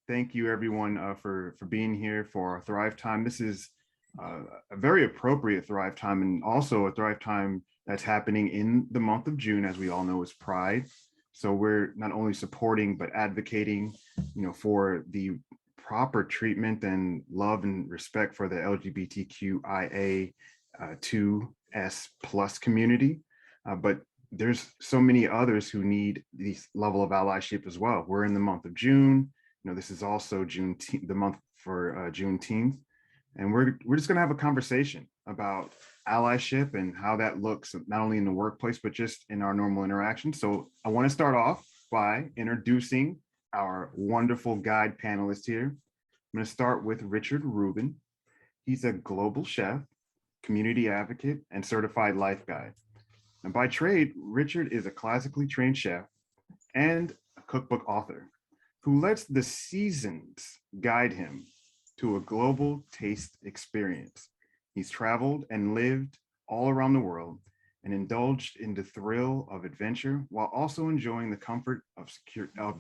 Thank you, everyone, for being here for our Thrive Time. This is a very appropriate Thrive Time, and also a Thrive Time that's happening in the month of June, as we all know, is Pride. So we're not only supporting but advocating, for the proper treatment and love and respect for the LGBTQIA 2S plus community, but there's so many others who need this level of allyship as well. We're in the month of June. This is also the month for Juneteenth, and we're just going to have a conversation about allyship and how that looks not only in the workplace but just in our normal interactions. So I want to start off by introducing our wonderful guide panelists here. I'm going to start with Richard Rubin. He's a global chef, community advocate, and certified life guide. And by trade, Richard is a classically trained chef and a cookbook author who lets the seasons guide him to a global taste experience. He's traveled and lived all around the world and indulged in the thrill of adventure while also enjoying the comfort of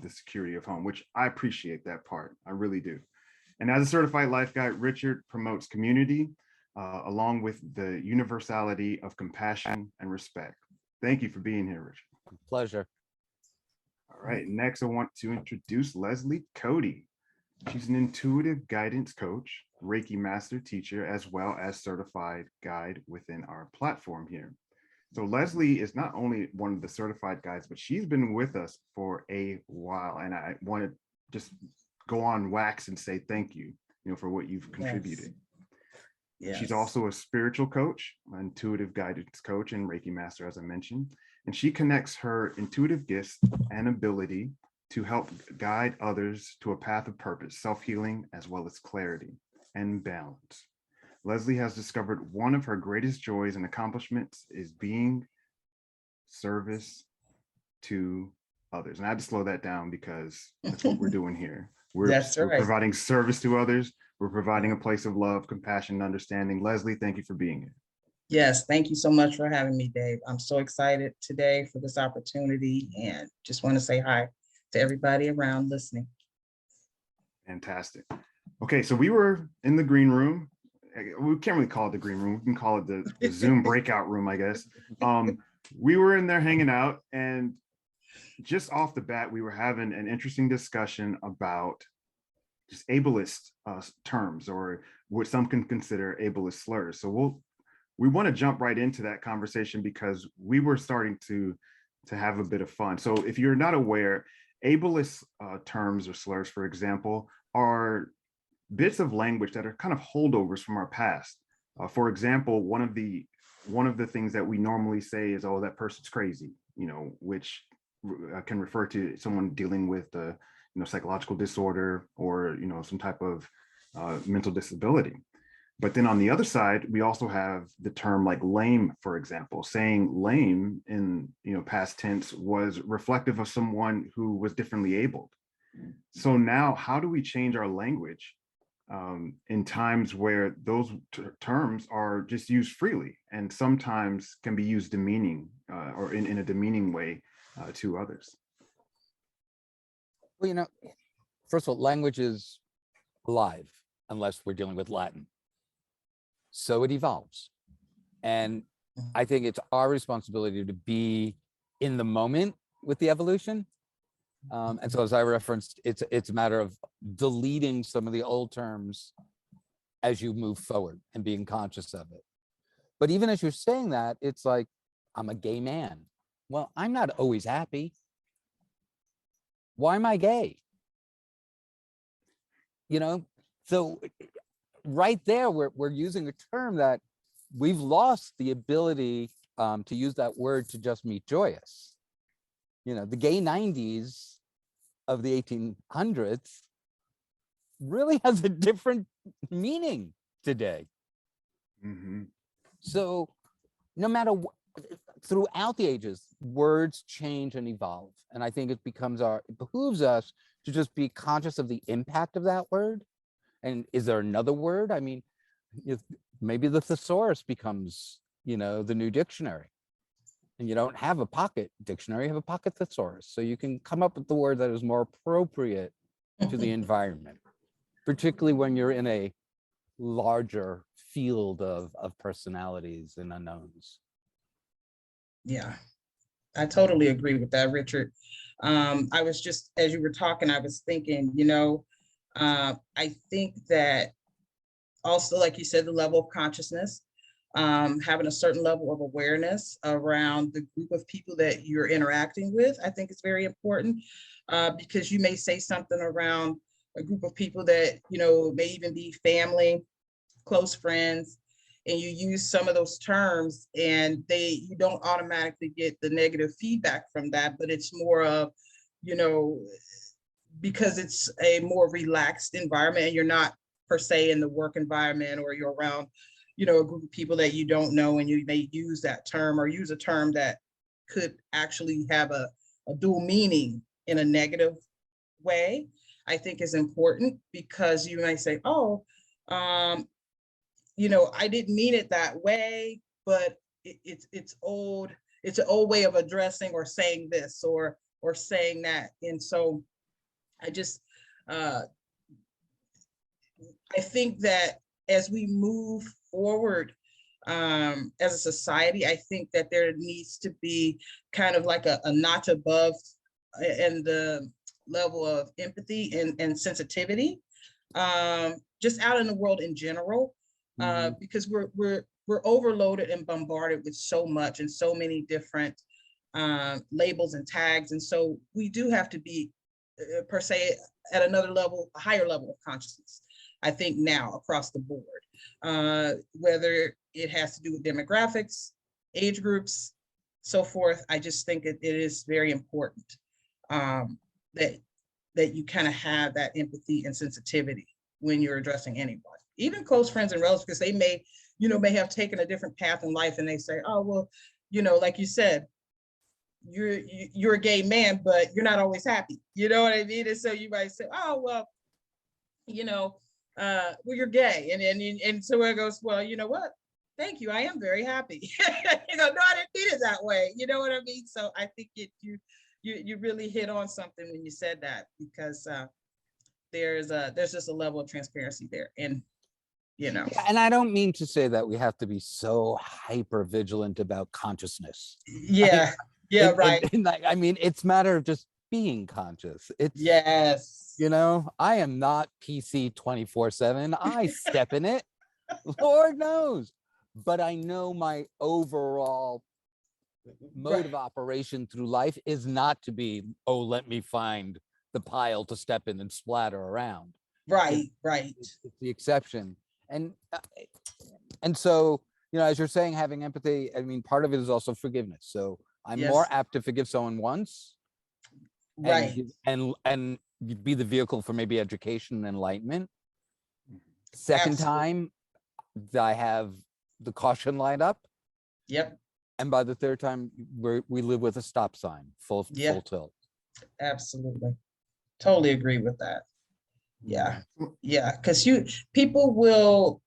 the security of home, which I appreciate that part. I really do. And as a certified life guide, Richard promotes community along with the universality of compassion and respect. Thank you for being here, Richard. Pleasure. All right, next I want to introduce Leslie Cody. She's an intuitive guidance coach, Reiki master teacher, as well as certified guide within our platform here. So Leslie is not only one of the certified guides, but she's been with us for a while. And I want to just go on wax and say thank you, for what you've contributed. Yes. She's also a spiritual coach, an intuitive guidance coach, and Reiki master, as I mentioned. And she connects her intuitive gifts and ability to help guide others to a path of purpose, self-healing, as well as clarity and balance. Leslie has discovered one of her greatest joys and accomplishments is being service to others. And I had to slow that down because that's what we're doing here. We're providing service to others. We're providing a place of love, compassion, and understanding. Leslie, thank you for being here. Yes, thank you so much for having me, Dave. I'm so excited today for this opportunity and just want to say hi to everybody around listening. Fantastic. Okay, so we were in the green room. We can't really call it the green room. We can call it the Zoom breakout room, I guess. We were in there hanging out, and just off the bat, we were having an interesting discussion about just ableist terms, or what some can consider ableist slurs. So we want to jump right into that conversation because we were starting to have a bit of fun. So if you're not aware, ableist terms or slurs, for example, are bits of language that are kind of holdovers from our past. For example, one of the things that we normally say is, "Oh, that person's crazy," which can refer to someone dealing with psychological disorder or some type of mental disability. But then on the other side, we also have the term like lame, for example. Saying lame in past tense was reflective of someone who was differently abled. So now, how do we change our language in times where those terms are just used freely and sometimes can be used demeaning or in a demeaning way to others? Well, first of all, language is alive unless we're dealing with Latin. So it evolves. And I think it's our responsibility to be in the moment with the evolution. And so as I referenced, it's a matter of deleting some of the old terms as you move forward and being conscious of it. But even as you're saying that, it's like, I'm a gay man. Well, I'm not always happy. Why am I gay? So right there, we're using a term that we've lost the ability to use that word to just mean joyous. The gay 90s of the 1800s really has a different meaning today. Mm-hmm. So no matter what, throughout the ages, words change and evolve. And I think it behooves us to just be conscious of the impact of that word. And is there another word? I mean, maybe the thesaurus becomes, the new dictionary. And you don't have a pocket dictionary, you have a pocket thesaurus. So you can come up with the word that is more appropriate to the environment, particularly when you're in a larger field of personalities and unknowns. Yeah, I totally agree with that, Richard. I was just, as you were talking, I was thinking, I think that also, like you said, the level of consciousness, having a certain level of awareness around the group of people that you're interacting with, I think is very important, because you may say something around a group of people that, may even be family, close friends, and you use some of those terms and you don't automatically get the negative feedback from that, but it's more of, because it's a more relaxed environment and you're not per se in the work environment, or you're around, a group of people that you don't know, and you may use that term or use a term that could actually have a dual meaning in a negative way, I think is important, because you might say, oh, I didn't mean it that way, but it's old. It's an old way of addressing or saying this or saying that. And so I just, I think that as we move forward as a society, I think that there needs to be kind of like a notch above in the level of empathy and sensitivity, just out in the world in general, because we're overloaded and bombarded with so much and so many different labels and tags. And so we do have to be per se at another level, a higher level of consciousness, I think, now across the board, whether it has to do with demographics, age groups, so forth. I just think it is very important that you kind of have that empathy and sensitivity when you're addressing anyone, even close friends and relatives, because they may have taken a different path in life, and they say, oh, well, like you said, you're a gay man, but you're not always happy. You know what I mean? And so you might say, oh, well, well, you're gay. And so it goes, well, you know what? Thank you. I am very happy. No, I didn't mean it that way. You know what I mean? So I think you really hit on something when you said that, because there's just a level of transparency there. And, Yeah, and I don't mean to say that we have to be so hyper vigilant about consciousness. Yeah. Yeah, right. I mean, it's a matter of just being conscious. It's, yes. I am not PC 24/7. I step in it, Lord knows. But I know my overall mode of operation through life is not to be, oh, let me find the pile to step in and splatter around. Right. It's the exception. And so, as you're saying, having empathy, I mean, part of it is also forgiveness. So I'm more apt to forgive someone once, right, and be the vehicle for maybe education and enlightenment. Second time, I have the caution light up. Yep. And by the third time, we live with a stop sign, full tilt. Absolutely. Totally agree with that. Yeah. Because people will,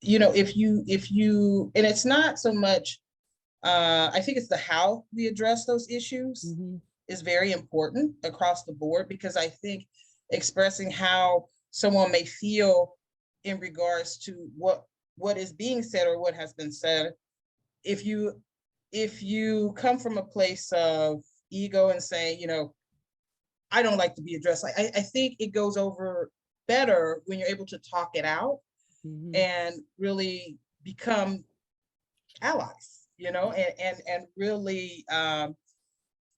if you, and it's not so much, I think it's the how we address those issues is very important across the board, because I think expressing how someone may feel in regards to what is being said or what has been said, if you come from a place of ego and saying, I don't like to be addressed, I think it goes over better when you're able to talk it out and really become allies, and really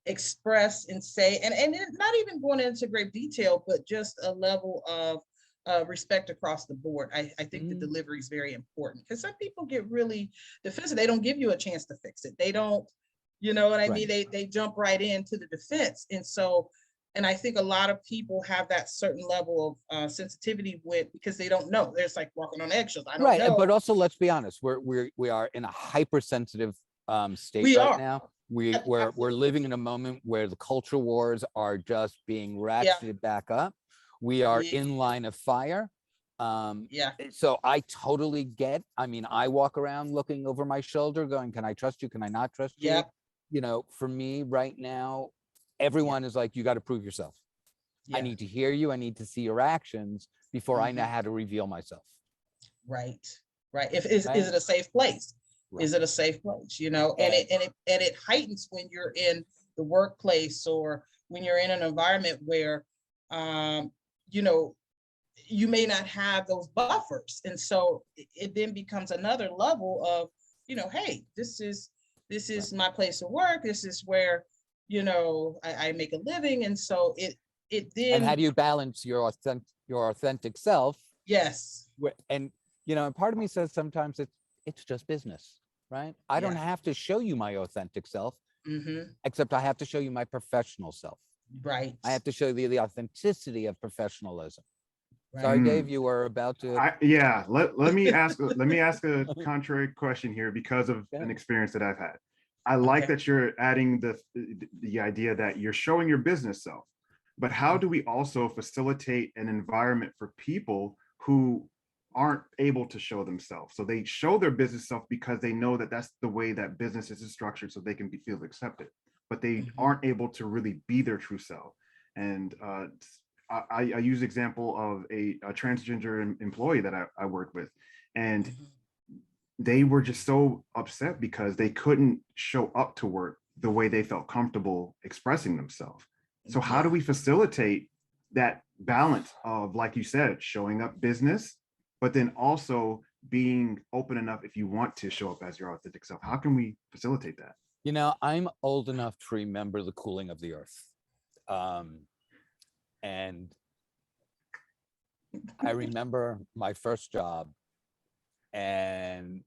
express and say, and not even going into great detail, but just a level of respect across the board. I think the delivery is very important, because some people get really defensive. They don't give you a chance to fix it. They don't, you know what I mean? They jump right into the defense. And I think a lot of people have that certain level of sensitivity because they don't know. There's like walking on eggshells. I don't know. But also, let's be honest, we are in a hypersensitive state now. We're living in a moment where the culture wars are just being ratcheted back up. We are in line of fire. So I totally get. I mean, I walk around looking over my shoulder, going, "Can I trust you? Can I not trust you?" For me right now, everyone is like, "You got to prove yourself." I Yeah. need to hear you. I need to see your actions before I know Mhm. how to reveal myself. Right. Right. If is Right. it a safe place? Right. Is it a safe place? You know, and it heightens when you're in the workplace or when you're in an environment where you know, you may not have those buffers. And so it then becomes another level of, you know, hey, this is my place of work. This is where, you know, I make a living. And so it And how then, do you balance your authentic self? yes. And you know, and part of me says sometimes it's just business, right? I don't Yeah. have to show you my authentic self, Mm-hmm. except I have to show you my professional self. Right. I have to show you the authenticity of professionalism. Sorry, Right. Dave, you were about to. Yeah, let me ask a contrary question here because of Okay. an experience that I've had. I like Okay. that you're adding the idea that you're showing your business self, but how do we also facilitate an environment for people who aren't able to show themselves? So they show their business self because they know that that's the way that business is structured, so they can feel accepted, but they Mhm. aren't able to really be their true self. And I use example of a transgender employee that I worked with, and Mhm. they were just so upset because they couldn't show up to work the way they felt comfortable expressing themselves. So how do Yeah. we facilitate that balance of, like you said, showing up business, but then also being open enough if you want to show up as your authentic self? How can we facilitate that? You know, I'm old enough to remember the cooling of the earth. And I remember my first job, and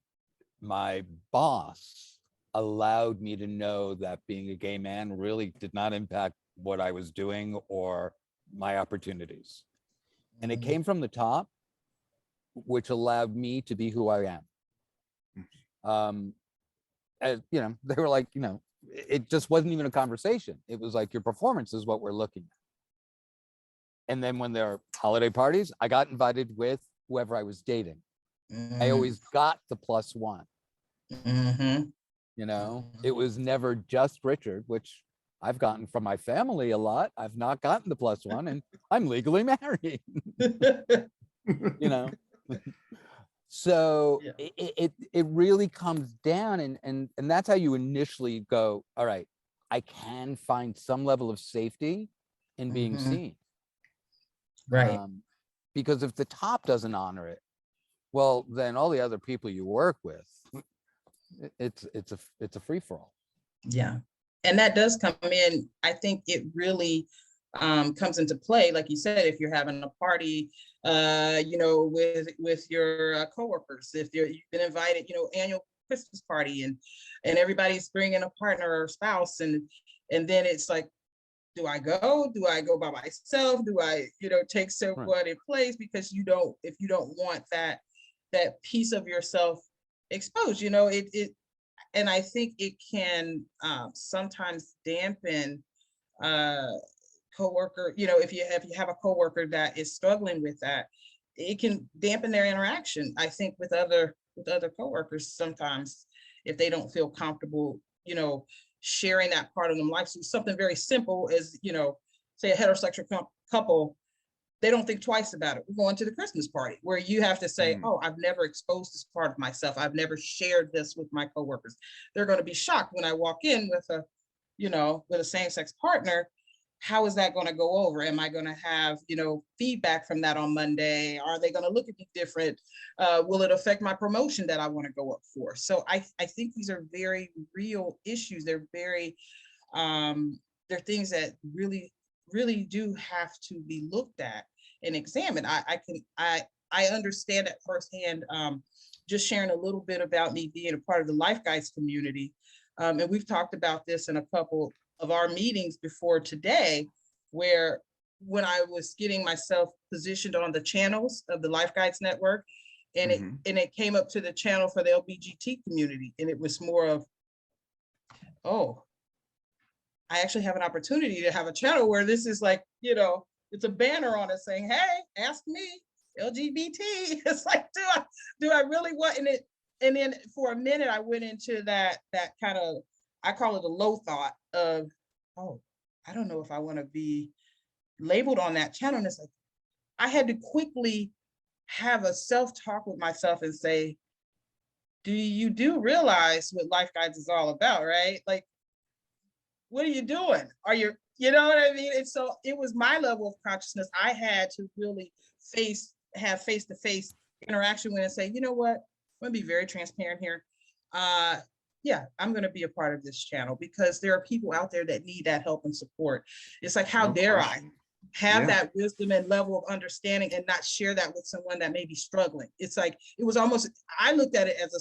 my boss allowed me to know that being a gay man really did not impact what I was doing or my opportunities. And it Mhm. came from the top, which allowed me to be who I am. As, you know, they were like, you know, it just wasn't even a conversation. It was like, your performance is what we're looking at. And then when there are holiday parties, I got invited with whoever I was dating. I Mhm. always got the +1. Mhm. You know, it was never just Richard, which I've gotten from my family a lot. I've not gotten the +1, and I'm legally married. You know, so Yeah. it really comes down, and that's how you initially go, all right, I can find some level of safety in being Mhm. seen. Right. Because if the top doesn't honor it, well, then all the other people you work with, it's a free-for-all. Yeah. And that does come in. I think it really comes into play, like you said, if you're having a party, you know, with your coworkers, if you've been invited, you know, annual Christmas party, and everybody's bringing a partner or spouse, and then it's like, do I go? Do I go by myself? Do I, you know, take Right. someone in place? Because you don't, if you don't want that piece of yourself exposed, you know, it and I think it can sometimes dampen uh, coworker. You know, if you have a coworker that is struggling with that, it can dampen their interaction. I think with other coworkers sometimes if they don't feel comfortable, you know, sharing that part of them life. So something very simple as, you know, say a heterosexual couple, they don't think twice about it. We're going to the Christmas party where you have to say, Mm. oh, I've never exposed this part of myself. I've never shared this with my coworkers. They're going to be shocked when I walk in with a, you know, with a same-sex partner. How is that going to go over? Am I going to have, you know, feedback from that on Monday? Are they going to look at me different? Will it affect my promotion that I want to go up for? So I think these are very real issues. They're very, they're things that really do have to be looked at and examined. I understand that firsthand. Just sharing a little bit about me being a part of the LifeGuides community, and we've talked about this in a couple of our meetings before today, where when I was getting myself positioned on the channels of the LifeGuides network, and it Mhm. and it came up to the channel for the LBGT community, and it was more of, oh, I actually have an opportunity to have a channel where this is like, you know, it's a banner on it saying, hey, ask me, LGBT. It's like, do I really want, and then for a minute I went into that kind of, I call it a low thought of, oh, I don't know if I want to be labeled on that channel. And it's like, I had to quickly have a self-talk with myself and say, you do realize what LifeGuides is all about, right? Like, what are you doing? Are you know what I mean? And so it was my level of consciousness. I had to really have face-to-face interaction with and say, you know what? I'm gonna be very transparent here. Yeah, I'm gonna be a part of this channel because there are people out there that need that help and support. It's like, how No dare question. I have Yeah. that wisdom and level of understanding and not share that with someone that may be struggling? It's like, it was almost, I looked at it as a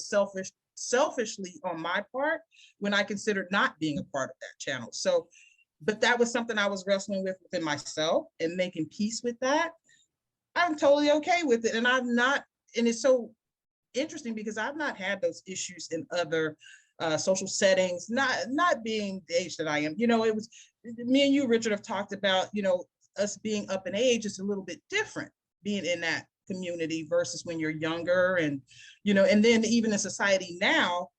selfishly on my part when I considered not being a part of that channel. So, but that was something I was wrestling with within myself and making peace with that. I'm totally okay with it. And I'm not, and it's so interesting because I've not had those issues in other social settings, not being the age that I am. You know, it was me and you, Richard, have talked about, you know, us being up in age is a little bit different being in that community versus when you're younger. And, you know, and then even in society now,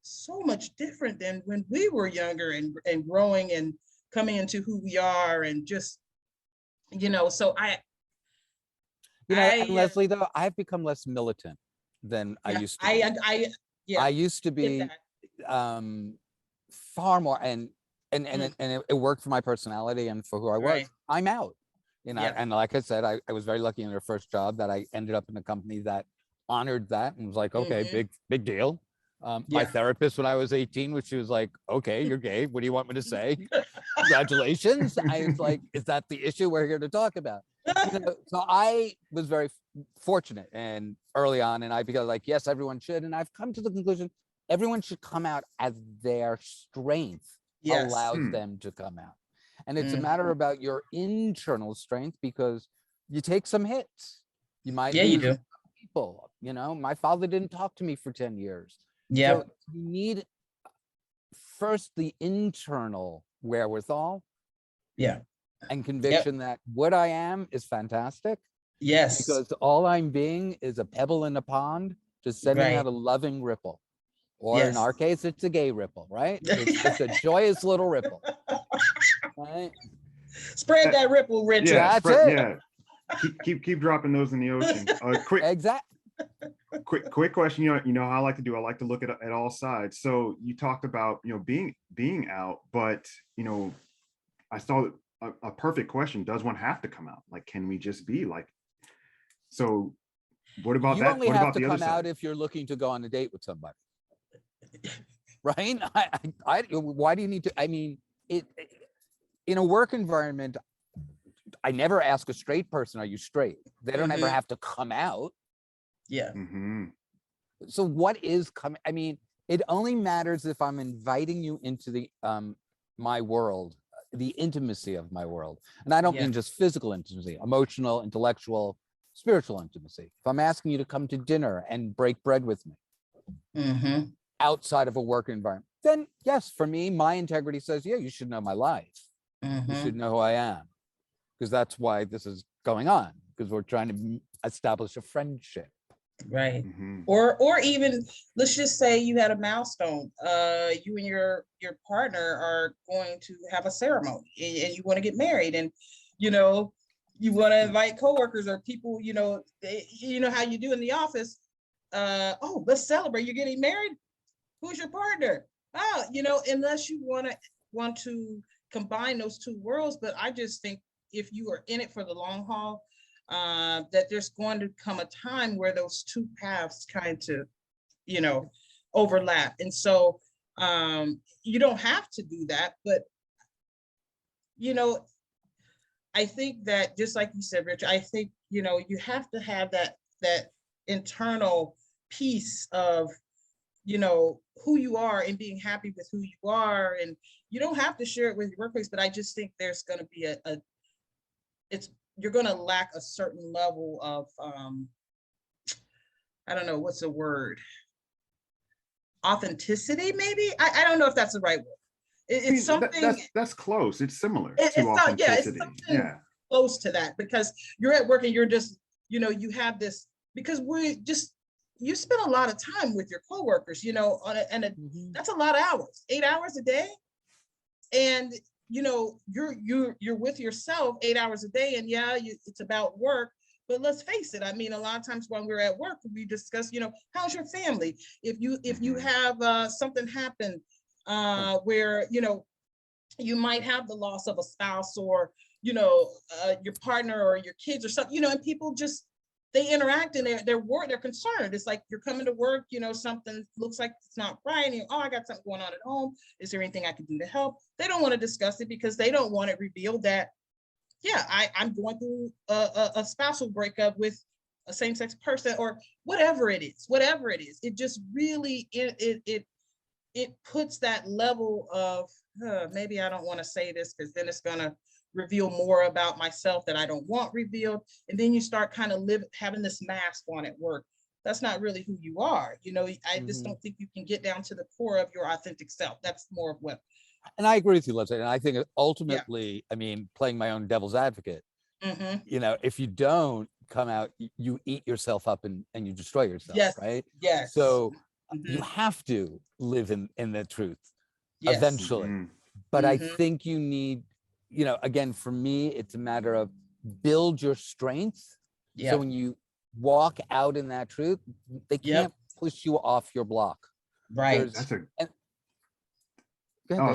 so much different than when we were younger and growing and coming into who we are and just, you know, so You know, and Leslie, though, I've become less militant than I yeah, used to be. yeah, I used to get be that. far more, and it worked for my personality and for who I was. Right. I'm out, you know. Yeah. And like I said, I was very lucky in the first job that I ended up in a company that honored that and was like, okay, Mhm. big deal. My Yeah. therapist when I was 18, which she was like, okay, you're gay. What do you want me to say? Congratulations. I was like, is that the issue we're here to talk about? You know, so I was very fortunate and early on, and I became like, yes, everyone should. And I've come to the conclusion, everyone should come out as their strength Yes. allows Hmm. them to come out. And it's a Mhm. matter about your internal strength because you take some hits. You might Yeah, you lose do. people. You know, my father didn't talk to me for 10 years. Yeah. So you need first the internal wherewithal Yeah. and conviction that what I am is fantastic Yes. because all I'm being is a pebble in a pond, just sending Right. out a loving ripple. Or in Yes. our case, it's a gay ripple, right? It's just a joyous little ripple. Right? Spread that ripple, Richard. Yeah, That's it. yeah. Keep dropping those in the ocean. Quick question. You know how I like to do. I like to look at all sides. So you talked about, you know, being out, but you know, I saw a perfect question. Does one have to come out? Like, can we just be like? So what about You that? only What have about to the other come out side? if you're looking to go on a date with somebody. Right? Why do you need to? I mean, in a work environment, I never ask a straight person, are you straight? They don't ever Mhm. have to come out. Yeah. Mm-hmm. So what is coming? I mean, it only matters if I'm inviting you into the my world, the intimacy of my world. And I don't Yeah. mean just physical intimacy, emotional, intellectual, spiritual intimacy. If I'm asking you to come to dinner and break bread with me Mm-hmm. outside of a work environment, then yes, for me, my integrity says, yeah, you should know my life. You should Mm-hmm. know who I am. Because that's why this is going on, because we're trying to establish a friendship. Right. Mm-hmm. Or even, let's just say you had a milestone. You and your partner are going to have a ceremony and you want to get married, and you know, you want to invite coworkers or people, you know, you know how you do in the office. Oh, let's celebrate. You're getting married. Who's your partner? Oh, you know, unless you want to combine those two worlds. But I just think if you are in it for the long haul, that there's going to come a time where those two paths kind of, you know, overlap. And so you don't have to do that, but you know, I think that just like you said, Rich, I think, you know, you have to have that internal piece of, you know, who you are and being happy with who you are. And you don't have to share it with your workplace, but I just think there's going to be you're going to lack a certain level of, I don't know, what's the word? Authenticity, maybe? I don't know if that's the right word. It's something. That's close. It's similar to It's not, yeah, it's authenticity. something Yeah. close to that, because you're at work and you're just, you know, you have this, because you spend a lot of time with your coworkers, you know, that's a lot of hours, 8 hours a day. And you're with yourself 8 hours a day, and yeah, it's about work. But let's face it, I mean, a lot of times when we're at work, we discuss, how's your family? If you have something happen where, you might have the loss of a spouse, or, your partner or your kids or something, and people just, they interact, and they're concerned. It's like you're coming to work, something looks like it's not right. And I got something going on at home. Is there anything I can do to help? They don't want to discuss it because they don't want it revealed that, yeah, I'm going through a spousal breakup with a same-sex person, or whatever it is. It just really, it puts that level of, maybe I don't want to say this because then it's gonna reveal more about myself that I don't want revealed. And then you start kind of having this mask on at work. That's not really who you are. I just don't think you can get down to the core of your authentic self. That's more of what. And I agree with you, Leslie. And I think ultimately, I mean, playing my own devil's advocate, if you don't come out, you eat yourself up and you destroy yourself, Yes. right? Yes. So you have to live in the truth eventually. But I think you need, again, for me, it's a matter of build your strength. So when you walk out in that truth, they can't push you off your block. Right. I was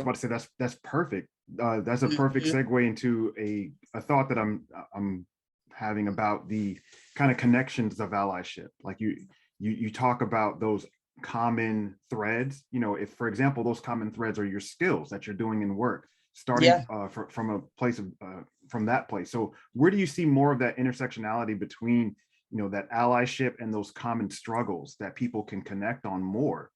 about to say that's perfect. That's a perfect segue into a thought that I'm having about the kind of connections of allyship. Like you talk about those common threads. If, for example, those common threads are your skills that you're doing in work, starting from a place of from that place. So where do you see more of that intersectionality between that allyship and those common struggles that people can connect on more,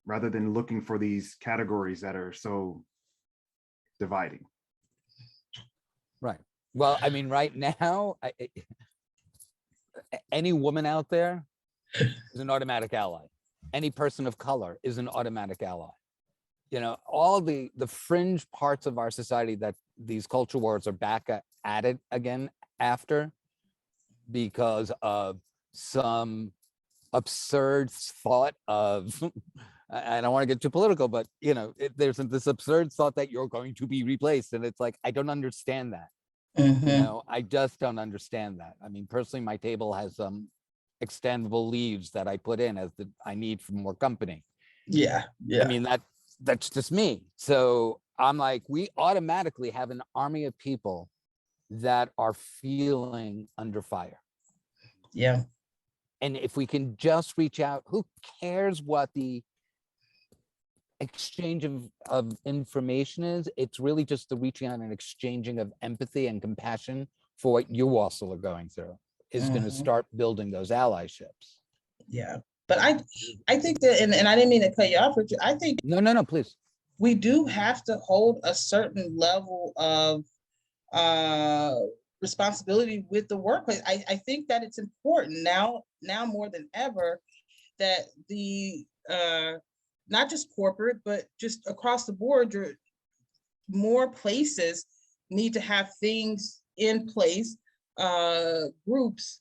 rather than looking for these categories that are so dividing? Right. Well, I mean, right now, any woman out there is an automatic ally. Any person of color is an automatic ally. All the fringe parts of our society that these culture wars are back at it again after, because of some absurd thought of, I don't want to get too political, but there's this absurd thought that you're going to be replaced. And it's like, I don't understand that. I just don't understand that. I mean, personally, my table has some extendable leaves that I put in as I need for more company. Yeah. I mean, that's just me. So I'm like, we automatically have an army of people that are feeling under fire. Yeah. And if we can just reach out, who cares what the exchange of information is? It's really just the reaching out and exchanging of empathy and compassion for what you also are going through is going to start building those allyships. Yeah. But I think that, and I didn't mean to cut you off, Richard. I think no, please. We do have to hold a certain level of responsibility with the workplace. I think that it's important now more than ever that the not just corporate, but just across the board, more places need to have things in place, groups,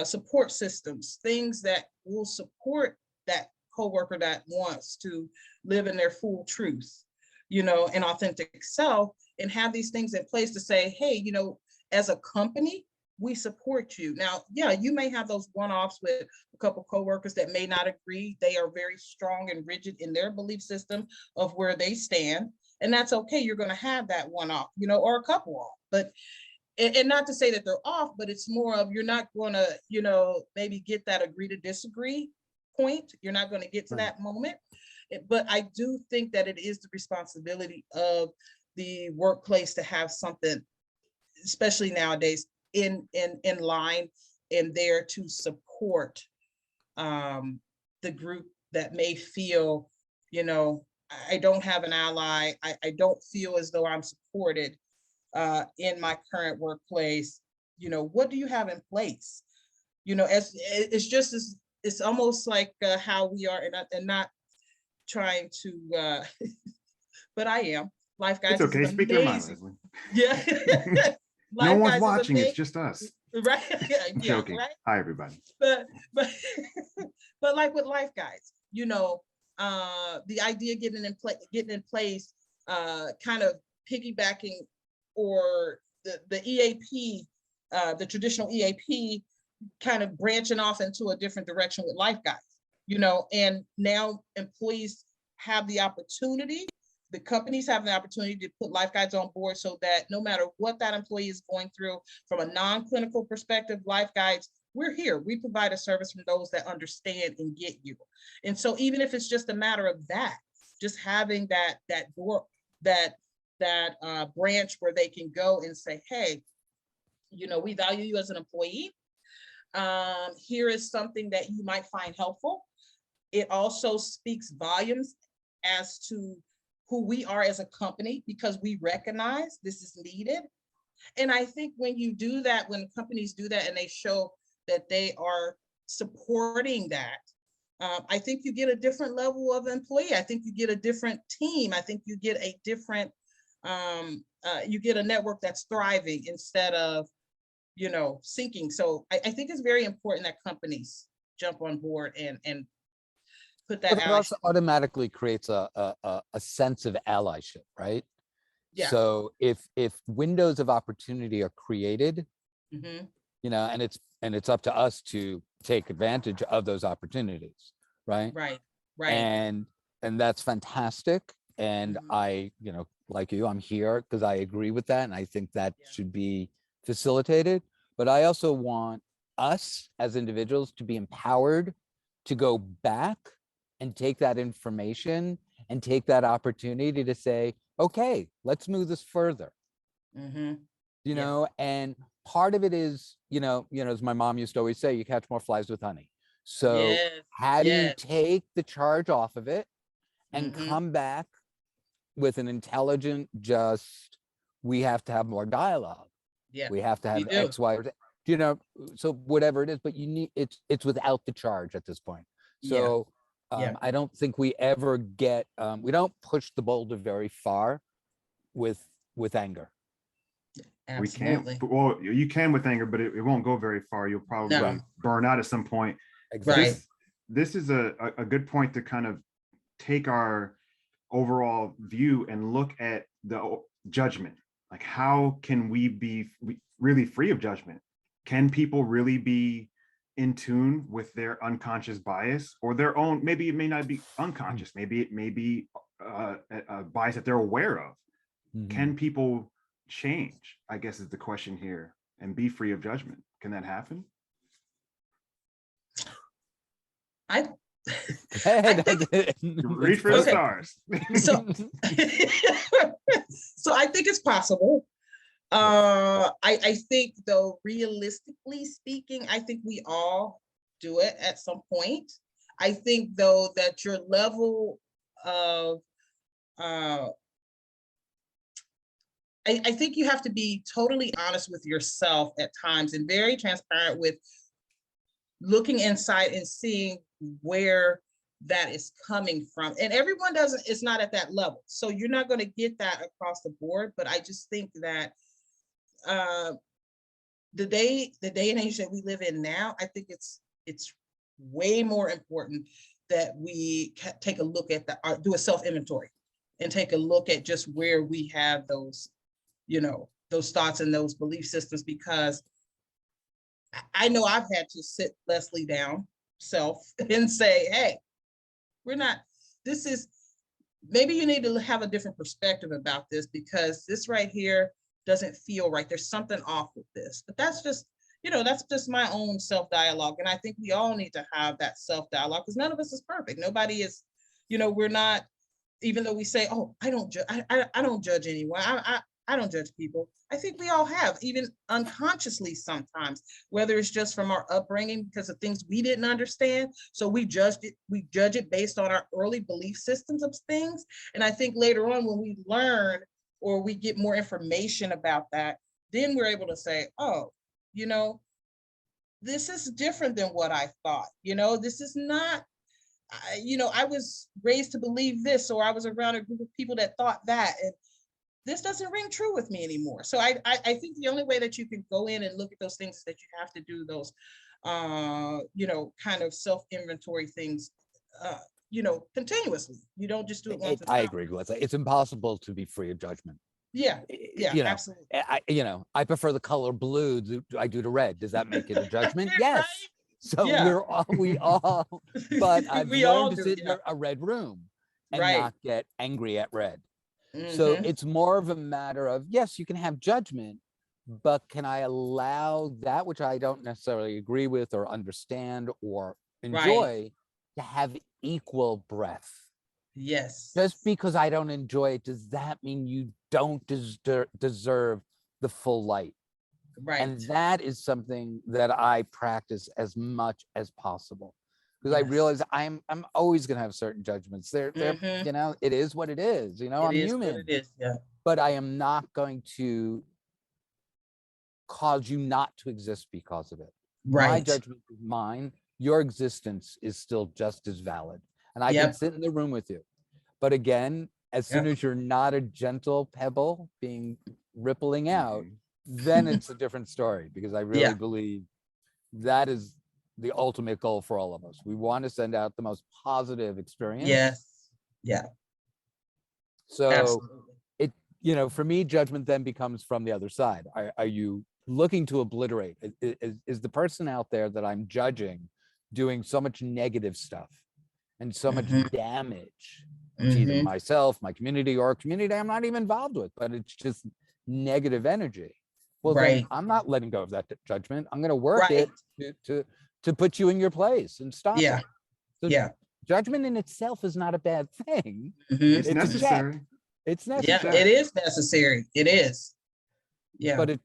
support systems, things that will support that coworker that wants to live in their full truth, and authentic self, and have these things in place to say, hey, as a company, we support you. Now, yeah, you may have those one-offs with a couple coworkers that may not agree. They are very strong and rigid in their belief system of where they stand. And that's okay. You're going to have that one-off, or a couple off. But, and not to say that they're off, but it's more of, you're not going to, maybe get that agree to disagree point. You're not going to get to that moment. But I do think that it is the responsibility of the workplace to have something, especially nowadays, in line and there to support the group that may feel, I don't have an ally. I don't feel as though I'm supported in my current workplace. What do you have in place? As it's just as it's almost like how we are, and not trying to, but I am. LifeGuides. It's okay. Speak your mind, Leslie. Yeah. No one's watching. It's just us. Right. I'm joking. Right? Hi, everybody. But like with LifeGuides, the idea getting in place, kind of piggybacking or the EAP, the traditional EAP kind of branching off into a different direction with LifeGuides, and now employees have the opportunity, the companies have the opportunity to put LifeGuides on board so that no matter what that employee is going through from a non-clinical perspective, LifeGuides, we're here. We provide a service from those that understand and get you. And so even if it's just a matter of that, just having that door, that branch where they can go and say, hey, we value you as an employee. Here is something that you might find helpful. It also speaks volumes as to who we are as a company, because we recognize this is needed. And I think when you do that, when companies do that and they show that they are supporting that, I think you get a different level of employee. I think you get a different team. I think you get a different, you get a network that's thriving instead of, sinking. So I think it's very important that companies jump on board and put that But it also automatically creates a sense of allyship, right? Yeah. So if windows of opportunity are created, Mm-hmm. and it's up to us to take advantage of those opportunities, right? Right. And that's fantastic. And Mhm. I, like you, I'm here because I agree with that, and I think that should be facilitated. But I also want us as individuals to be empowered to go back and take that information and take that opportunity to say, okay, let's move this further. Mm-hmm. And part of it is, as my mom used to always say, you catch more flies with honey. So Yes. how do you Yes. take the charge off of it and Mhm. come back with an intelligent, we have to have more dialogue. Yeah. We have to We have do. X, Y, or Z, so whatever it is, but you need, it's without the charge at this point. So Yeah. I don't think we ever get, we don't push the boulder very far with anger. We Absolutely. can't, well, you can with anger, but it won't go very far. You'll probably No. burn out at some point. Exactly. This is a good point to kind of take our overall view and look at the judgment. Like, how can we be really free of judgment? Can people really be in tune with their unconscious bias or their own? Maybe it may not be unconscious. Maybe it may be a bias that they're aware of. Can people change, I guess, is the question here, and be free of judgment? Can that happen? I think, Reach for the stars. so, so I think it's possible. I think, though, realistically speaking, I think we all do it at some point. I think, though, that your level of I think you have to be totally honest with yourself at times and very transparent with looking inside and seeing where that is coming from. And everyone it's not at that level. So you're not going to get that across the board. But I just think that the day and age that we live in now, I think it's way more important that we take a look at do a self-inventory and take a look at just where we have those, those thoughts and those belief systems, because I know I've had to sit Leslie down and say, hey, maybe you need to have a different perspective about this, because this right here doesn't feel right. There's something off with this. But that's just my own self-dialogue. And I think we all need to have that self-dialogue, because none of us is perfect. Nobody is, we're not, even though we say, oh, I don't judge anyone. I don't judge people. I think we all have, even unconsciously sometimes, whether it's just from our upbringing because of things we didn't understand. So we judge it based on our early belief systems of things. And I think later on, when we learn or we get more information about that, then we're able to say, oh, this is different than what I thought. This is not, I was raised to believe this, or I was around a group of people that thought that, and this doesn't ring true with me anymore. So I think the only way that you can go in and look at those things is that you have to do those, kind of self-inventory things, continuously. You don't just do it once. I agree with that. It's impossible to be free of judgment. Yeah, yeah, You know, absolutely. I prefer the color blue. I do to red. Does that make it a judgment? Yes. Right? So Yeah. we all, but I've We all learned to do, sit in yeah. a red room and Right. not get angry at red. So Mm-hmm. it's more of a matter of, yes, you can have judgment, but can I allow that which I don't necessarily agree with or understand or Right. enjoy to have equal breath? Yes. Just because I don't enjoy it, does that mean you don't deserve the full light? And Right. that is something that I practice as much as possible, because I Yes. realize I'm always going to have certain judgments. They're Mm-hmm. it is what it is. It I'm is what it human, is. Yeah. but I am not going to cause you not to exist because of it. My Right. judgment is mine. Your existence is still just as valid, and I can Yep. sit in the room with you. But again, as soon Yep. as you're not a gentle pebble being rippling out, Mhm. then it's a different story, because I really Yeah. believe that is the ultimate goal for all of us. We want to send out the most positive experience. Yes. Yeah. So Absolutely. it, for me, judgment then becomes from the other side. Are you looking to obliterate? Is the person out there that I'm judging doing so much negative stuff and so much Mm-hmm. damage to either Mm-hmm. myself, my community, or a community I'm not even involved with, but it's just negative energy? Well, then Right. I'm not letting go of that judgment. I'm going to work Right. it to put you in your place and stop Yeah. it. So Yeah. judgment in itself is not a bad thing. Mm-hmm. It's It's a check. necessary. It's It's a Yeah. necessary, It check. is necessary. It is. Yeah. but it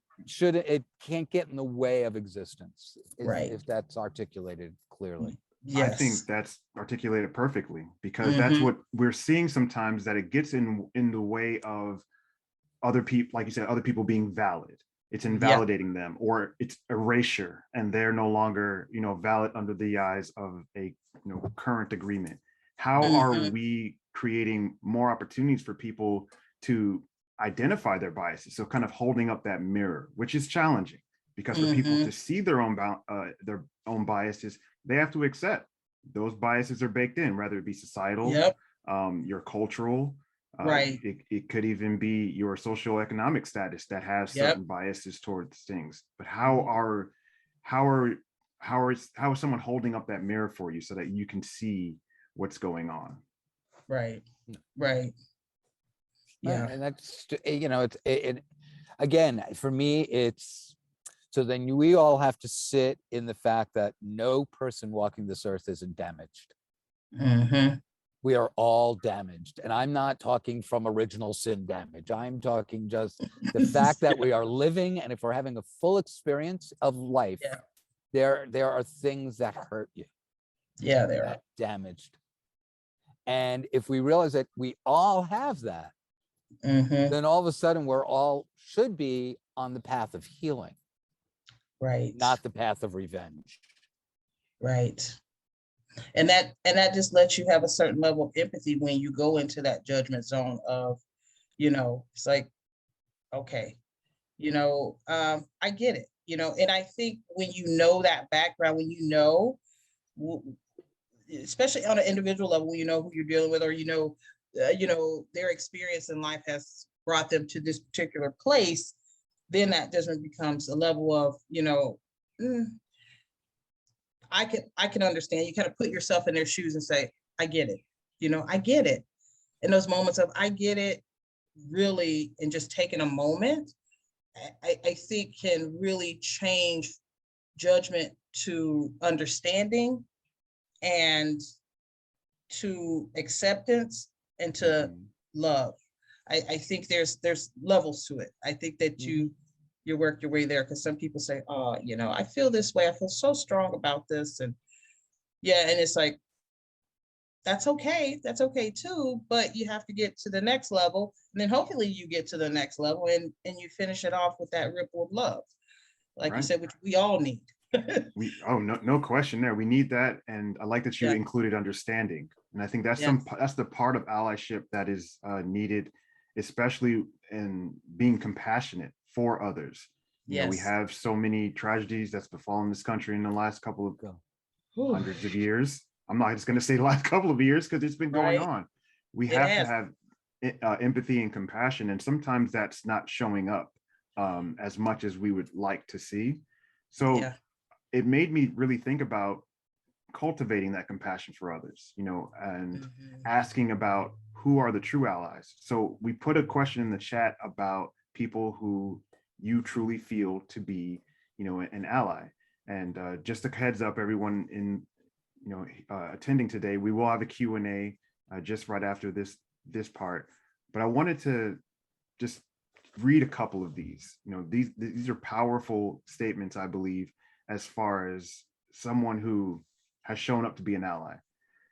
can't get in the way of existence Right. if that's articulated clearly. I think Yes. that's articulated perfectly, because that's Mm-hmm. what we're seeing sometimes, that it gets in the way of other people, like you said, other people being valid. It's Yeah. invalidating them, or it's erasure, and they're no longer, valid under the eyes of a current agreement. How are Mm-hmm. we creating more opportunities for people to identify their biases? So kind of holding up that mirror, which is challenging, because for people Mm-hmm. to see their own biases, they have to accept those biases are baked in, whether it be societal, Yep. your cultural, Right. it could even be your socioeconomic status that has Yep. certain biases towards things. But Mhm. how is someone holding up that mirror for you so that you can see what's going on? Right. Right. Yeah. And that's, again, for me, it's, so then we all have to sit in the fact that no person walking this earth isn't damaged. Mm-hmm. We are all damaged. And I'm not talking from original sin damage. I'm talking just the fact that we are living, and if we're having a full experience of life, Yeah. there are things that hurt you, Yeah, there are. that damaged. And if we realize that we all have that, Mm-hmm. then all of a sudden we're all should be on the path of healing, Right. not the path of revenge. Right. And that just lets you have a certain level of empathy when you go into that judgment zone of, it's like, okay, I get it, and I think when you know that background, when especially on an individual level, when you know who you're dealing with, or their experience in life has brought them to this particular place, then that judgment becomes a level of, mm, I can understand. You kind of put yourself in their shoes and say, I get it. I get it. In those moments of I get it, really, and just taking a moment, I think can really change judgment to understanding, and to acceptance, and to Mhm. love. I think there's levels to it. I think that you work your way there, because some people say, oh, I feel this way. I feel so strong about this. And yeah, and it's like, that's okay. That's okay too. But you have to get to the next level. And then hopefully you get to the next level, and you finish it off with that ripple of love, like you Right. said, which we all need. No question there. We need that. And I like that you Yeah. included understanding. And I think that's Yes. that's the part of allyship that is needed, especially in being compassionate for others. We Yes. have so many tragedies that's befallen this country in the last couple of Whew. hundreds of years. I'm not just going to say the last couple of years, because it's been going Right. on. We It have to has. have empathy and compassion, and sometimes that's not showing up as much as we would like to see. So Yeah. it made me really think about cultivating that compassion for others, and Mhm. asking about who are the true allies. So we put a question in the chat about people who you truly feel to be, an ally. And just a heads up, everyone attending today, we will have a Q&A just right after this part. But I wanted to just read a couple of these. These are powerful statements, I believe, as far as someone who has shown up to be an ally.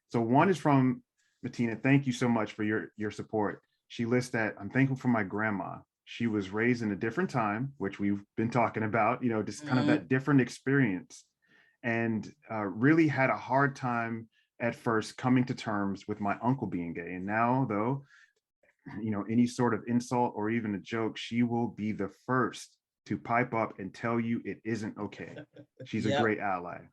So one is from Matina. Thank you so much for your support. She lists that I'm thankful for my grandma. She was raised in a different time, which we've been talking about, just kind of that different experience, and really had a hard time at first coming to terms with my uncle being gay. And now, though, any sort of insult or even a joke, she will be the first to pipe up and tell you it isn't okay. She's a Yep. great ally.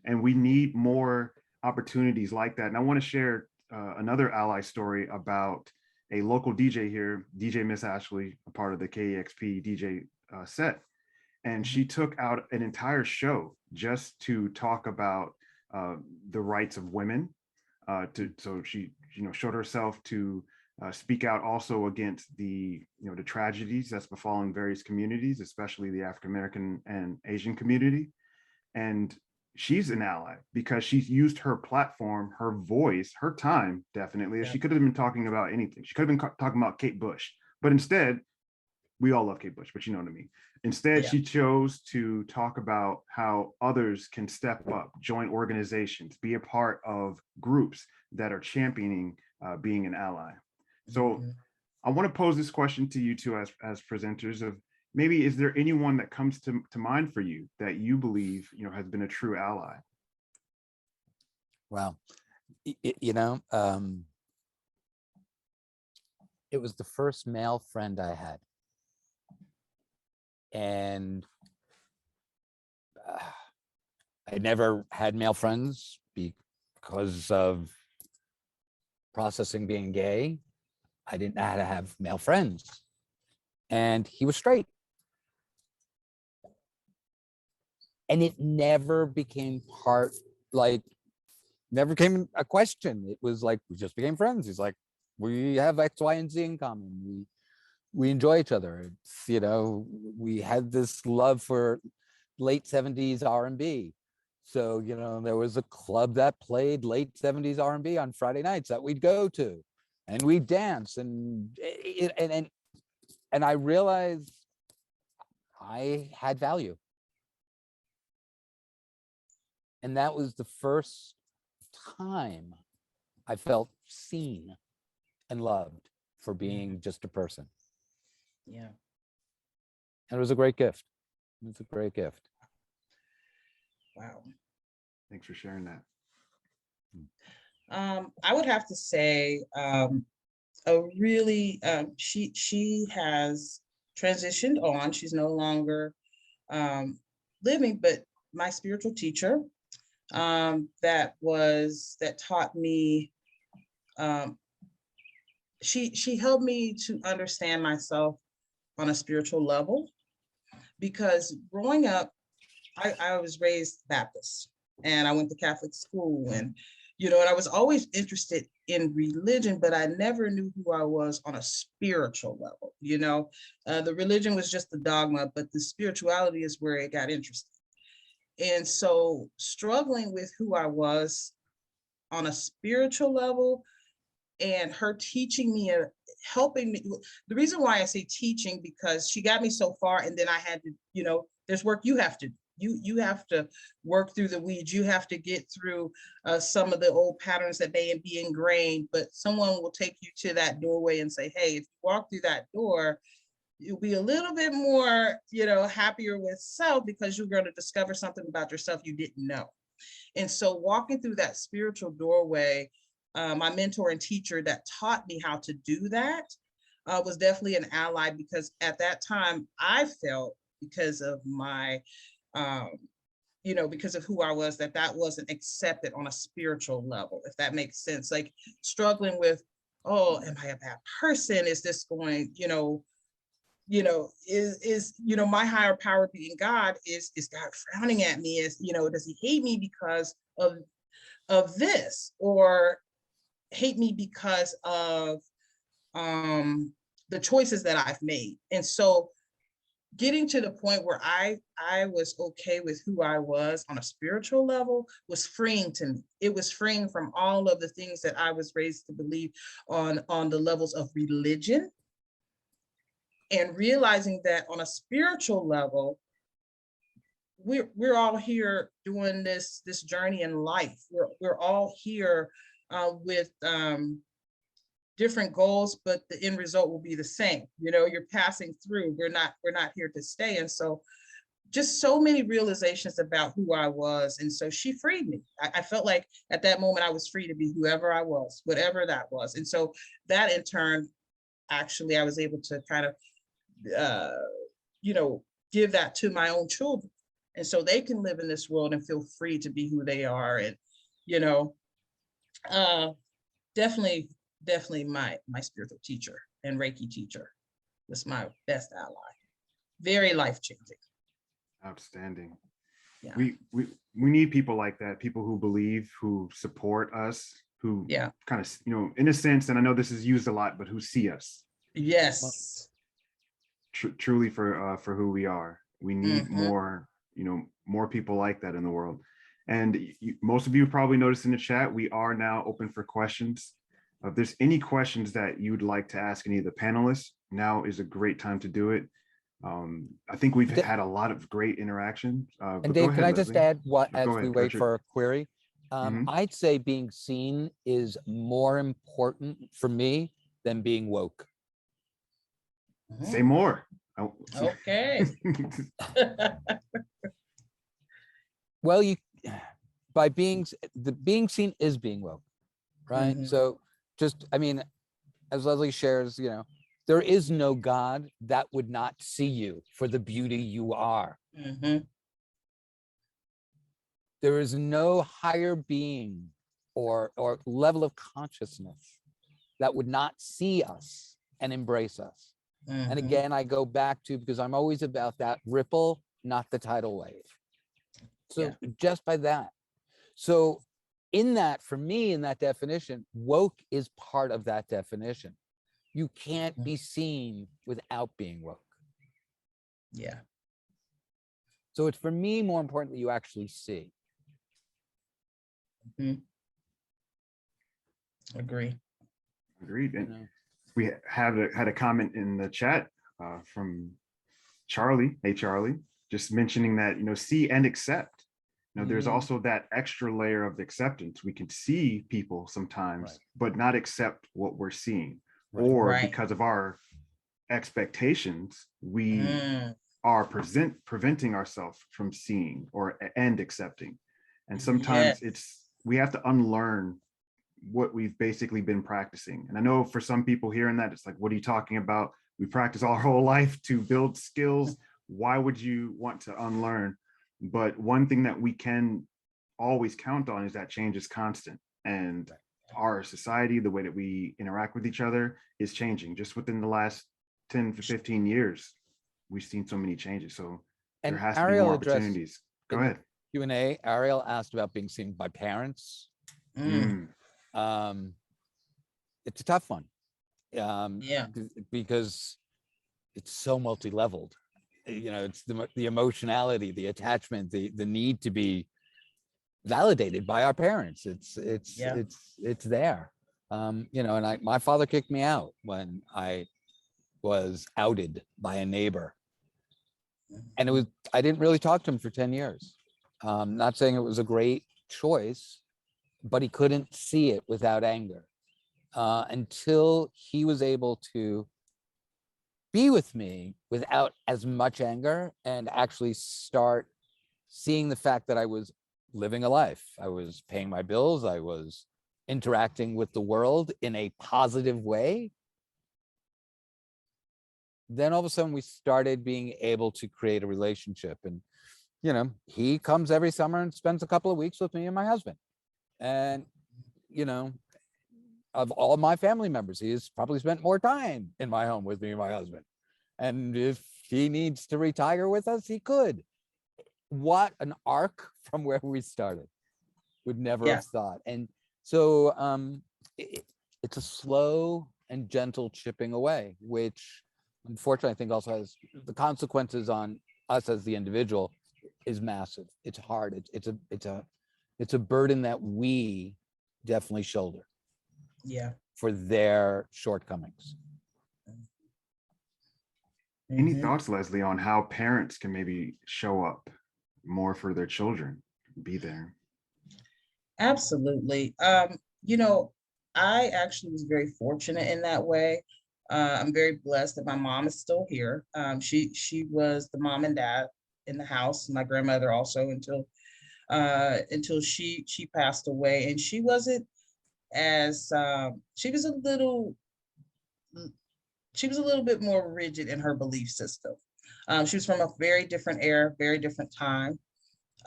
And we need more opportunities like that. And I want to share another ally story about a local DJ here, DJ Miss Ashley, a part of the KEXP DJ set. And she took out an entire show just to talk about the rights of women. So she, showed herself to speak out also against the tragedies that's befallen various communities, especially the African American and Asian community. And she's an ally because she's used her platform, her voice, her time, definitely. Yep. She could have been talking about anything. She could have been talking about Kate Bush, but instead, we all love Kate Bush, but you know what I mean. Instead, Yeah. she chose to talk about how others can step up, join organizations, be a part of groups that are championing being an ally. So I want to pose this question to you two as presenters of, maybe is there anyone that comes to mind for you that you believe has been a true ally? Well, it was the first male friend I had. And I never had male friends because of processing being gay. I didn't know how to have male friends. And he was straight. And it never became never came a question. It was like, we just became friends. He's like, we have X, Y, and Z in common. We enjoy each other. It's, we had this love for late 70s R&B. So, there was a club that played late 70s R&B on Friday nights that we'd go to, and we'd dance. And I realized I had value. And that was the first time I felt seen and loved for being just a person. Yeah. And it was a great gift. It was a great gift. Wow. Thanks for sharing that. I would have to say, she has transitioned on. She's no longer living, but my spiritual teacher that taught me, she helped me to understand myself on a spiritual level, because growing up, I was raised Baptist, and I went to Catholic school, and and I was always interested in religion, but I never knew who I was on a spiritual level. The religion was just the dogma, but the spirituality is where it got interesting. And so struggling with who I was on a spiritual level, and her teaching me, helping me. The reason why I say teaching, because she got me so far, and then I had to, there's work you have to do. You have to work through the weeds. You have to get through some of the old patterns that may be ingrained, but someone will take you to that doorway and say, hey, if you walk through that door, you'll be a little bit more, happier with self, because you're going to discover something about yourself you didn't know. And so walking through that spiritual doorway, my mentor and teacher that taught me how to do that was definitely an ally, because at that time I felt, because of my because of who I was, that wasn't accepted on a spiritual level, if that makes sense. Like struggling with oh, am I a bad person? Is this going, my higher power being God, is God frowning at me? Does he hate me because of this, or hate me because of the choices that I've made? And so getting to the point where I was okay with who I was on a spiritual level was freeing to me. It was freeing from all of the things that I was raised to believe on the levels of religion, and realizing that on a spiritual level, we're all here doing this journey in life. We're all here with different goals, but the end result will be the same. You're passing through. We're not here to stay. And so just so many realizations about who I was. And so she freed me. I felt like at that moment I was free to be whoever I was, whatever that was. And so that in turn, actually, I was able to kind of give that to my own children, and so they can live in this world and feel free to be who they are. And definitely my spiritual teacher and Reiki teacher was my best ally. Very life-changing. Outstanding. Yeah. We need people like that, people who believe, who support us, who kind of, in a sense, and I know this is used a lot, but who see us. Yes. Truly for who we are. We need more, more people like that in the world. And most of you have probably noticed in the chat, we are now open for questions. If there's any questions that you'd like to ask any of the panelists, now is a great time to do it. I think we've had a lot of great interaction. And Dave, can I just add as we wait Richard. for a query? I'd say being seen is more important for me than being woke. Say more. Okay. Well, being seen is being woke, right? So just, as Leslie shares, there is no God that would not see you for the beauty you are. There is no higher being or level of consciousness that would not see us and embrace us. And again, I go back to, because I'm always about that ripple, not the tidal wave. So just by that. So in that, for me, in that definition, woke is part of that definition. You can't be seen without being woke. Yeah. So it's, for me, more important that you actually see. Agree. Agreed. And we had a comment in the chat from Charlie. Hey, Charlie, just mentioning that, see and accept. There's also that extra layer of acceptance. We can see people sometimes, but not accept what we're seeing. Or because of our expectations, we are preventing ourselves from seeing and accepting. And sometimes we have to unlearn what we've basically been practicing. And I know for some people hearing that, it's like, what are you talking about? We practice our whole life to build skills. Why would you want to unlearn? But one thing that we can always count on is that change is constant. And our society, the way that we interact with each other, is changing. Just within the last 10 to 15 years, we've seen so many changes. So there has to be more opportunities. Go ahead. Q&A, Ariel asked about being seen by parents. It's a tough one. Because it's so multi-leveled. It's the emotionality, the attachment, the need to be validated by our parents. It's there. And my father kicked me out when I was outed by a neighbor. And I didn't really talk to him for 10 years. Not saying it was a great choice, but he couldn't see it without anger until he was able to be with me without as much anger and actually start seeing the fact that I was living a life. I was paying my bills. I was interacting with the world in a positive way. Then all of a sudden we started being able to create a relationship. And, he comes every summer and spends a couple of weeks with me and my husband. And, of all my family members, he has probably spent more time in my home with me and my husband. And if he needs to retire with us, he could. What an arc from where we started. Would never Yeah. have thought. And so it's a slow and gentle chipping away, which unfortunately I think also has the consequences on us as the individual is massive. It's hard. It's a burden that we definitely shoulder Yeah. for their shortcomings. Any Mhm. thoughts, Leslie, on how parents can maybe show up more for their children, be there? Absolutely. You know, I actually was very fortunate in that way. I'm very blessed that my mom is still here. She was the mom and dad in the house. My grandmother also until she passed away, and she wasn't as she was a little bit more rigid in her belief system. She was from a very different era, very different time.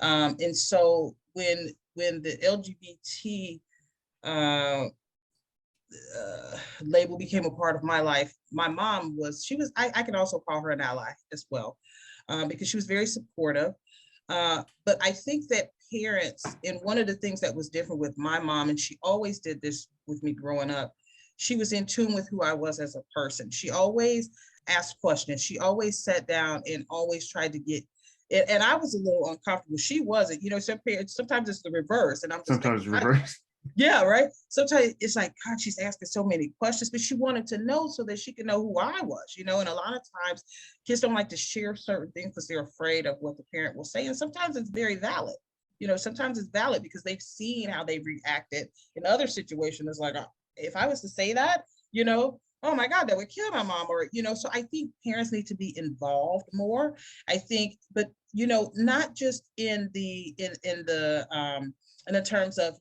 And so when the LGBT uh, label became a part of my life, my mom I can also call her an ally as well, because she was very supportive. But I think that parents, and one of the things that was different with my mom, and she always did this with me growing up, she was in tune with who I was as a person. She always asked questions. She always sat down and always tried to get it. And I was a little uncomfortable. She wasn't, some parents, sometimes it's the reverse. And I'm just like, Sometimes reverse. yeah, right. Sometimes it's like, God, she's asking so many questions, but she wanted to know so that she could know who I was, and a lot of times kids don't like to share certain things because they're afraid of what the parent will say. And sometimes it's very valid. Sometimes it's valid because they've seen how they reacted in other situations. It's like, if I was to say that, oh my God, that would kill my mom, so I think parents need to be involved more. I think, but not just in the terms of,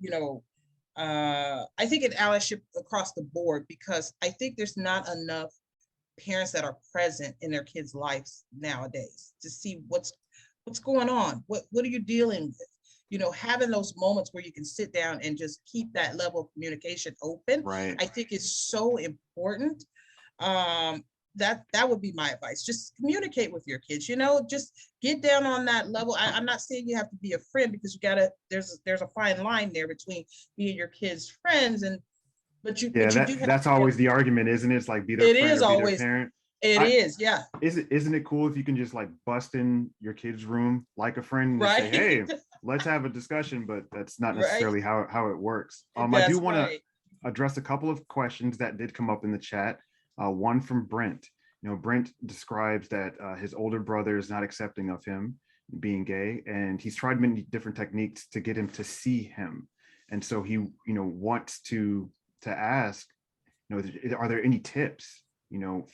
I think in allyship across the board, because I think there's not enough parents that are present in their kids' lives nowadays to see what's going on. What are you dealing with? Having those moments where you can sit down and just keep that level of communication open, Right. I think is so important. That would be my advice. Just communicate with your kids, just get down on that level. I'm not saying you have to be a friend, because there's a fine line there between being your kids' friends but you do have that's to always the argument, isn't it? It's like be their it friend is or be always their parent. it is, yeah. Isn't it cool if you can just like bust in your kid's room like a friend and Right. say, hey, let's have a discussion, but that's not necessarily Right. how it works. I That's do want right. to address a couple of questions that did come up in the chat. One from Brent. Brent describes that his older brother is not accepting of him being gay, and he's tried many different techniques to get him to see him. And so he, wants to ask, are there any tips,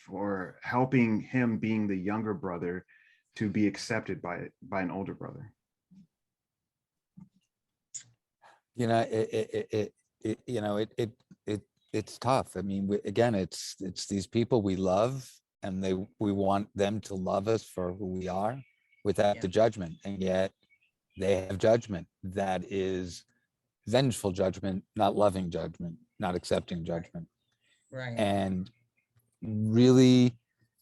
for helping him, being the younger brother, to be accepted by an older brother? It's tough. I mean, again, it's these people we love, and we want them to love us for who we are without the judgment, and yet they have judgment that is vengeful judgment, not loving judgment, not accepting judgment. Right. And really,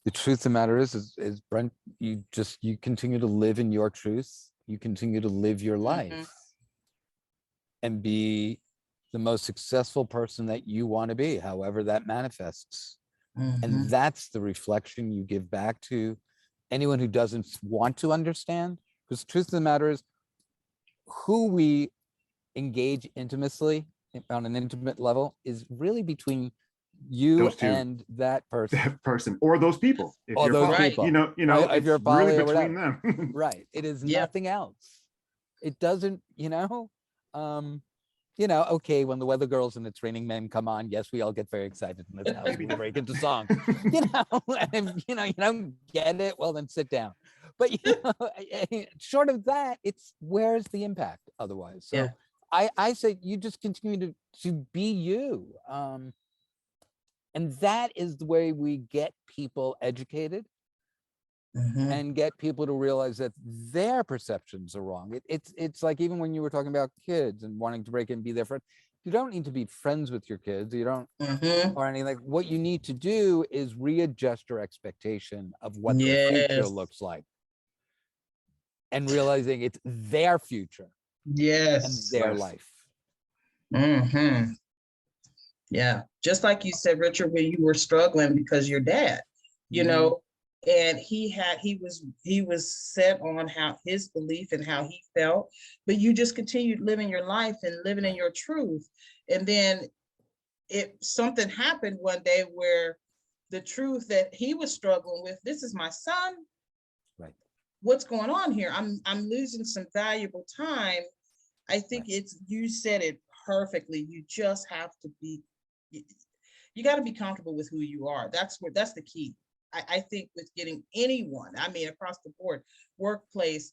the truth of the matter is Brent, you continue to live in your truth. You continue to live your life and be the most successful person that you want to be, however that manifests. And that's the reflection you give back to anyone who doesn't want to understand. Because the truth of the matter is, who we engage intimately on an intimate level is really between you Those two. and that person. That person or those people. If or you're those poly, people. if If you're it's really poly or between whatever. them. Right. It is Yeah. nothing else. It doesn't, okay, when the weather girls and it's raining men come on, yes, we all get very excited in this house. We break into song. And if you don't get it, well, then sit down. But short of that, it's where's the impact otherwise? So Yeah. I say you just continue to be you. And that is the way we get people educated and get people to realize that their perceptions are wrong. It's like, even when you were talking about kids and wanting to break in and be their friend, you don't need to be friends with your kids. You don't, Mhm. or anything. Like, what you need to do is readjust your expectation of what their future Yes. looks like, and realizing it's their future and Yes. their Yes. life. Hmm. Yeah. Just like you said, Richard, when you were struggling because your dad, you Mhm. know, and he was set on how his belief and how he felt, but you just continued living your life and living in your truth. And then something happened one day where the truth that he was struggling with, this is my son. Right. What's going on here? I'm losing some valuable time. I think Right. you said it perfectly. You just have to be, you got to be comfortable with who you are. That's the key. I think with getting anyone, I mean, across the board, workplace,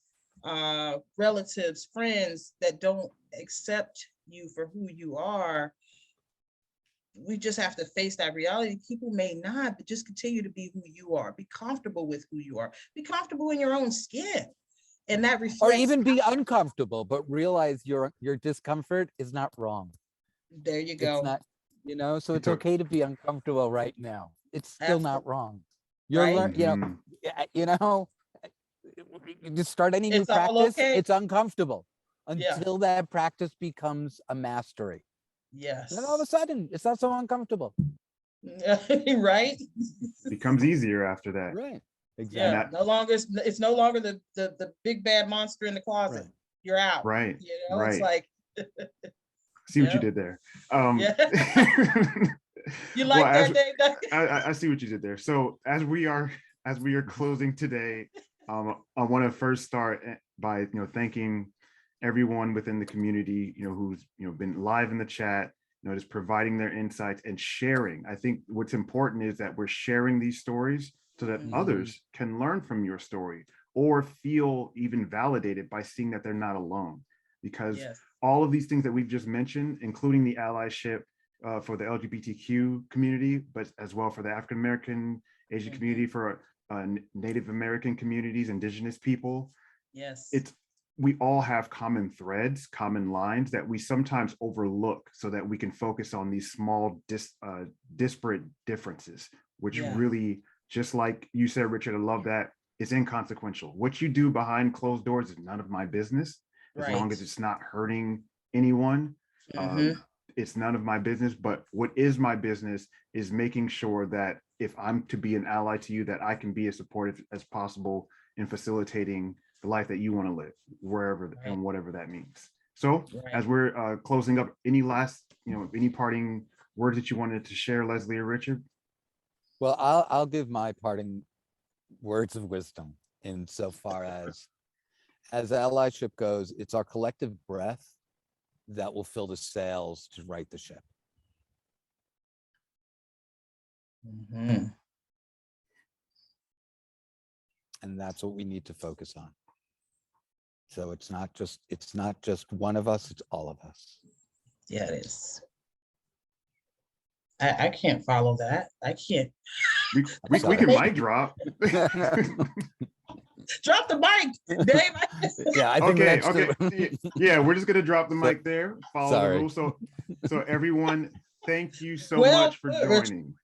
relatives, friends that don't accept you for who you are, we just have to face that reality. People may not, but just continue to be who you are. Be comfortable with who you are. Be comfortable in your own skin. And that reflects. Or even be uncomfortable, but realize your discomfort is not wrong. There you It's go. not, so it's okay to be uncomfortable right now. It's still not Absolutely. wrong. You're Right? learning, you just start any new It's all practice, okay. it's uncomfortable Yeah. until that practice becomes a mastery. Yes. Then all of a sudden, it's not so uncomfortable. Right? Becomes easier after that. Right. Yeah. Exactly. No longer, it's no longer the big bad monster in the closet. Right. You're out. Right. You know, Right. it's like, See what you yeah. did there. Yeah. You Well, like that, Dave? I see what you did there. So as we are closing today, I want to first start by thanking everyone within the community who's been live in the chat, just providing their insights and sharing. I think what's important is that we're sharing these stories so that others can learn from your story or feel even validated by seeing that they're not alone. Because Yes. all of these things that we've just mentioned, including the allyship for the LGBTQ community, but as well for the African American, Asian community, for Native American communities, Indigenous people. Yes. We all have common threads, common lines that we sometimes overlook so that we can focus on these small disparate differences, which really, just like you said, Richard, I love that, is inconsequential. What you do behind closed doors is none of my business, as long as it's not hurting anyone. It's none of my business. But what is my business is making sure that if I'm to be an ally to you, that I can be as supportive as possible in facilitating the life that you want to live, wherever and whatever that means. So as we're closing up, any last, any parting words that you wanted to share, Leslie or Richard? Well, I'll give my parting words of wisdom insofar as allyship goes, it's our collective breath that will fill the sails to right the ship. And that's what we need to focus on. So it's not just one of us, it's all of us. Yeah, it is. I can't follow that. I can't. We can mic drop. Drop the mic, Dave. Yeah, I think okay. Yeah, we're just gonna drop the mic there. Follow the rules. So everyone, thank you so much for joining.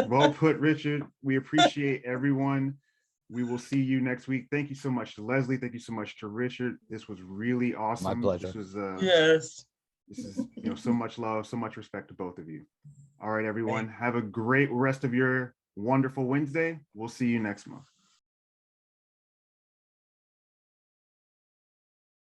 Well put, Richard. We appreciate everyone. We will see you next week. Thank you so much to Leslie. Thank you so much to Richard. This was really awesome. My pleasure. This was yes. This is so much love, so much respect to both of you. All right, everyone. Have a great rest of your wonderful Wednesday. We'll see you next month.